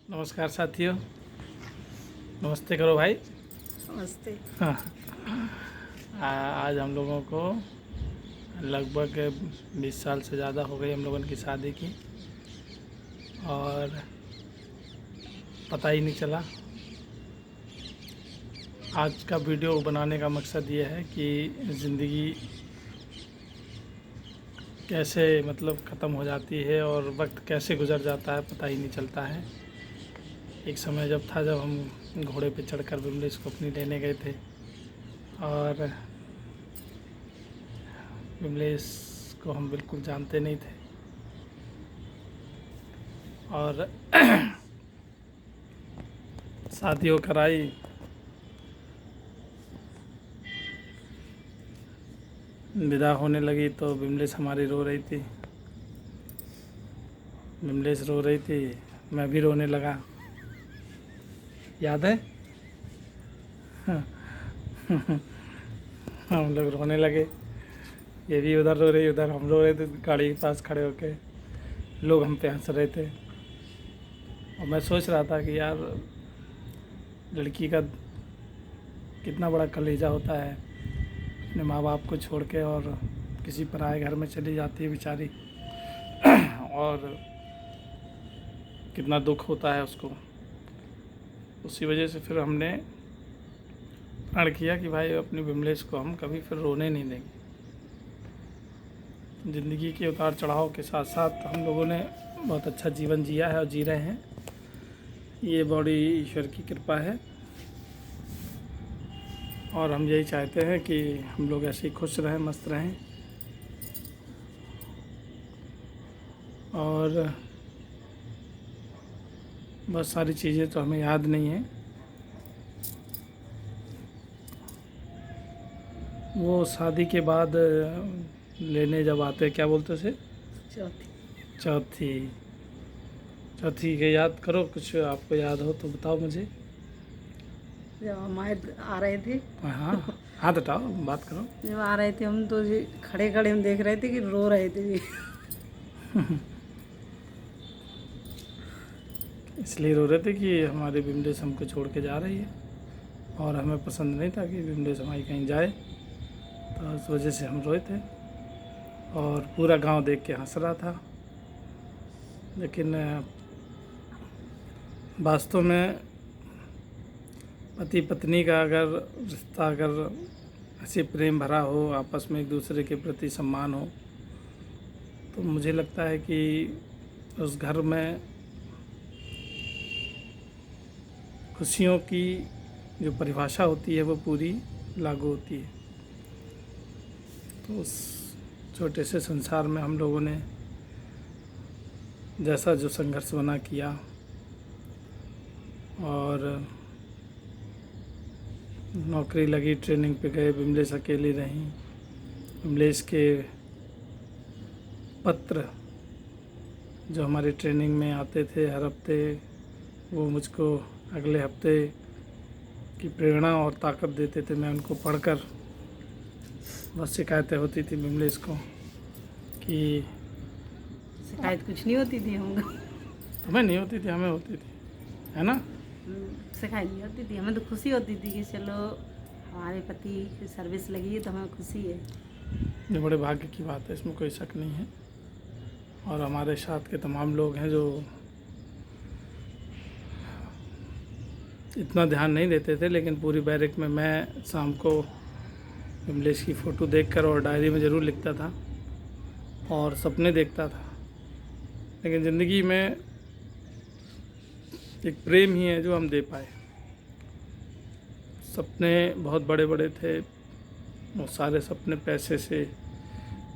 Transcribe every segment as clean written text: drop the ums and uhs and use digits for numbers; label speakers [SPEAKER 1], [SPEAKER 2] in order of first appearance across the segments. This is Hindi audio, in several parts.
[SPEAKER 1] नमस्कार साथियों। नमस्ते करो भाई।
[SPEAKER 2] नमस्ते।
[SPEAKER 1] हाँ। आज हम लोगों को लगभग 20 साल से ज़्यादा हो गई हम लोगों की शादी की, और पता ही नहीं चला। आज का वीडियो बनाने का मकसद ये है कि ज़िंदगी कैसे ख़त्म हो जाती है और वक्त कैसे गुज़र जाता है, पता ही नहीं चलता है। एक समय जब हम घोड़े पे चढ़कर विमलेश को अपनी लेने गए थे, और विमलेश को हम बिल्कुल जानते नहीं थे, और शादी होकर आई। विदा होने लगी तो विमलेश हमारी रो रही थी। विमलेश रो रही थी, मैं भी रोने लगा। याद है? हम लोग रोने लगे। ये भी उधर रो रही, उधर हम रो रहे थे गाड़ी के पास खड़े होके। लोग हम पे हंस रहे थे, और मैं सोच रहा था कि यार, लड़की का कितना बड़ा कलेजा होता है, अपने माँ बाप को छोड़ के और किसी पराए घर में चली जाती है बेचारी, और कितना दुख होता है उसको। उसी वजह से फिर हमने प्रण किया कि भाई अपनी विमलेश को हम कभी फिर रोने नहीं देंगे। ज़िंदगी के उतार चढ़ाव के साथ साथ हम लोगों ने बहुत अच्छा जीवन जिया है और जी रहे हैं। ये बड़ी ईश्वर की कृपा है, और हम यही चाहते हैं कि हम लोग ऐसे ही खुश रहें, मस्त रहें। और बहुत सारी चीज़ें तो हमें याद नहीं हैं। वो शादी के बाद लेने जब आते, क्या बोलते थे? चौथी चौथी के याद करो, कुछ आपको याद हो तो बताओ मुझे।
[SPEAKER 2] जब हम आ रहे थे,
[SPEAKER 1] हाँ, हाथ हटाओ, बात करो।
[SPEAKER 2] जब आ रहे थे हम तो जी खड़े खड़े हम देख रहे थे कि रो रहे थे जी।
[SPEAKER 1] इसलिए रो रहे थे कि हमारी विमलेश हमको छोड़ के जा रही है, और हमें पसंद नहीं था कि विमलेश हमारी कहीं जाए, तो उस वजह से हम रोए थे। और पूरा गांव देख के हंस रहा था। लेकिन वास्तव में पति पत्नी का अगर रिश्ता ऐसे प्रेम भरा हो, आपस में एक दूसरे के प्रति सम्मान हो, तो मुझे लगता है कि उस घर में खुशियों की जो परिभाषा होती है वो पूरी लागू होती है। तो उस छोटे से संसार में हम लोगों ने जैसा जो संघर्ष बना किया, और नौकरी लगी, ट्रेनिंग पे गए, विमलेश अकेली रहीं। विमलेश के पत्र जो हमारी ट्रेनिंग में आते थे हर हफ्ते, वो मुझको अगले हफ्ते की प्रेरणा और ताकत देते थे। मैं उनको पढ़कर बस शिकायतें होती थी विमलेश को कि
[SPEAKER 2] शिकायत कुछ नहीं होती थी हम।
[SPEAKER 1] तुम्हें नहीं होती थी, हमें होती थी, है ना?
[SPEAKER 2] शिकायत नहीं होती थी, हमें तो खुशी होती थी कि चलो हमारे पति की सर्विस लगी है तो हमें खुशी है।
[SPEAKER 1] ये बड़े भाग्य की बात है, इसमें कोई शक नहीं है। और हमारे साथ के तमाम लोग हैं जो इतना ध्यान नहीं देते थे, लेकिन पूरी बैरक में मैं शाम को विमलेश की फ़ोटो देखकर और डायरी में ज़रूर लिखता था और सपने देखता था। लेकिन ज़िंदगी में एक प्रेम ही है जो हम दे पाए। सपने बहुत बड़े बड़े थे, वो सारे सपने पैसे से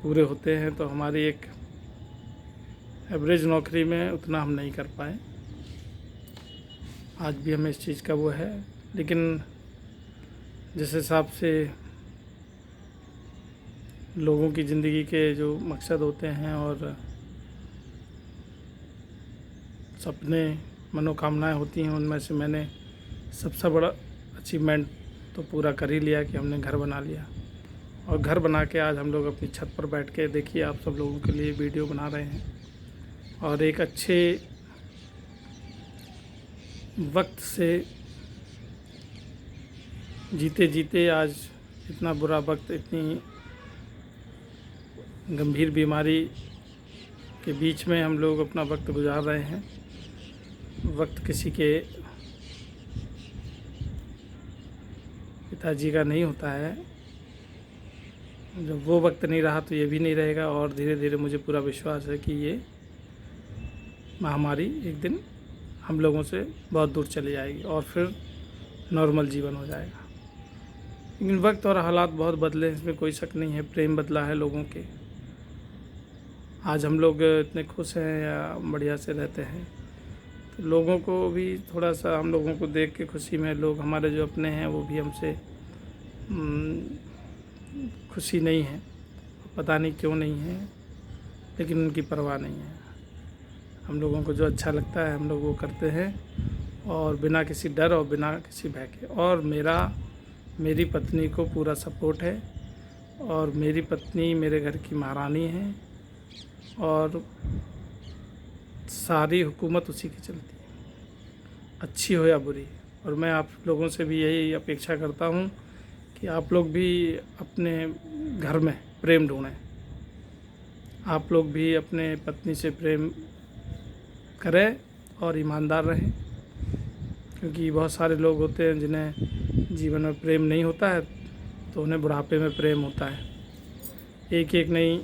[SPEAKER 1] पूरे होते हैं, तो हमारी एक एवरेज नौकरी में उतना हम नहीं कर पाए। आज भी हमें इस चीज़ का वो है, लेकिन जिस हिसाब से लोगों की ज़िंदगी के जो मकसद होते हैं और सपने, मनोकामनाएं होती हैं, उनमें से मैंने सबसे बड़ा अचीवमेंट तो पूरा कर ही लिया कि हमने घर बना लिया। और घर बना के आज हम लोग अपनी छत पर बैठ के, देखिए, आप सब लोगों के लिए वीडियो बना रहे हैं, और एक अच्छे वक्त से जीते जीते आज इतना बुरा वक्त, इतनी गंभीर बीमारी के बीच में हम लोग अपना वक्त गुजार रहे हैं। वक्त किसी के पिताजी का नहीं होता है। जब वो वक्त नहीं रहा तो ये भी नहीं रहेगा, और धीरे धीरे मुझे पूरा विश्वास है कि ये महामारी एक दिन हम लोगों से बहुत दूर चली जाएगी और फिर नॉर्मल जीवन हो जाएगा। लेकिन वक्त और हालात बहुत बदले, इसमें कोई शक नहीं है। प्रेम बदला है लोगों के। आज हम लोग इतने खुश हैं या बढ़िया से रहते हैं, तो लोगों को भी थोड़ा सा, हम लोगों को देख के खुशी में, लोग हमारे जो अपने हैं वो भी हमसे खुशी नहीं है। पता नहीं क्यों नहीं है, लेकिन उनकी परवाह नहीं है। हम लोगों को जो अच्छा लगता है हम लोग वो करते हैं, और बिना किसी डर और बिना किसी भय के। और मेरी पत्नी को पूरा सपोर्ट है, और मेरी पत्नी मेरे घर की महारानी है, और सारी हुकूमत उसी की चलती है, अच्छी हो या बुरी। और मैं आप लोगों से भी यही अपेक्षा करता हूँ कि आप लोग भी अपने घर में प्रेम ढूंढें। आप लोग भी अपने पत्नी से प्रेम करें और ईमानदार रहें, क्योंकि बहुत सारे लोग होते हैं जिन्हें जीवन में प्रेम नहीं होता है, तो उन्हें बुढ़ापे में प्रेम होता है। एक एक नहीं,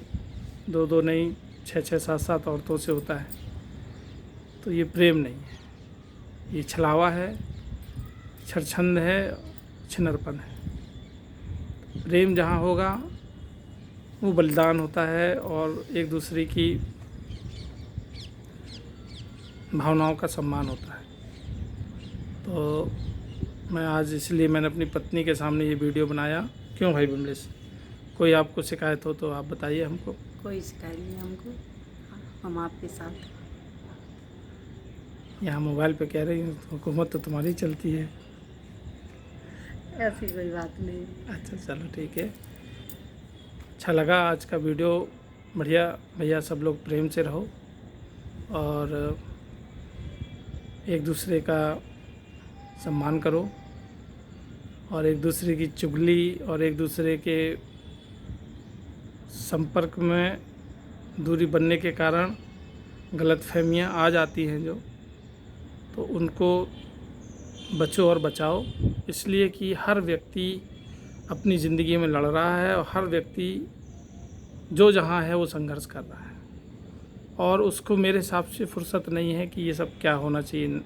[SPEAKER 1] दो दो नहीं, छः छः सात सात औरतों से होता है। तो ये प्रेम नहीं है, ये छलावा है, छरछंद है, छिनरपन है। प्रेम जहाँ होगा वो बलिदान होता है, और एक दूसरे की भावनाओं का सम्मान होता है। तो मैं आज इसलिए मैंने अपनी पत्नी के सामने ये वीडियो बनाया। क्यों भाई विमलेश, कोई आपको शिकायत हो तो आप बताइए हमको।
[SPEAKER 2] कोई शिकायत नहीं हमको, हम आपके साथ।
[SPEAKER 1] यहाँ मोबाइल पे कह रही हूँ हुकूमत तो तुम्हारी चलती है।
[SPEAKER 2] ऐसी कोई बात नहीं।
[SPEAKER 1] अच्छा चलो ठीक है। अच्छा लगा आज का वीडियो, बढ़िया। भैया सब लोग प्रेम से रहो, और एक दूसरे का सम्मान करो, और एक दूसरे की चुगली और एक दूसरे के संपर्क में दूरी बनने के कारण गलतफहमियां आ जाती हैं जो, तो उनको बचो और बचाओ। इसलिए कि हर व्यक्ति अपनी ज़िंदगी में लड़ रहा है, और हर व्यक्ति जो जहाँ है वो संघर्ष कर रहा है, और उसको मेरे हिसाब से फुर्सत नहीं है कि ये सब क्या होना चाहिए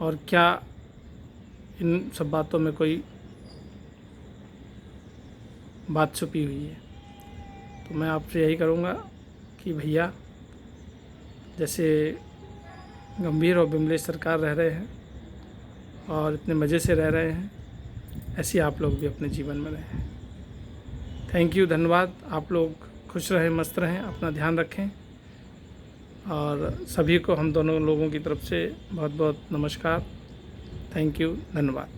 [SPEAKER 1] और क्या इन सब बातों में कोई बात छुपी हुई है। तो मैं आपसे यही करूँगा कि भैया, जैसे गंभीर और विमलेश सरकार रह रहे हैं और इतने मज़े से रह रहे हैं, ऐसे आप लोग भी अपने जीवन में रहें। थैंक यू, धन्यवाद। आप लोग खुश रहें, मस्त रहें, अपना ध्यान रखें, और सभी को हम दोनों लोगों की तरफ से बहुत बहुत नमस्कार। थैंक यू, धन्यवाद।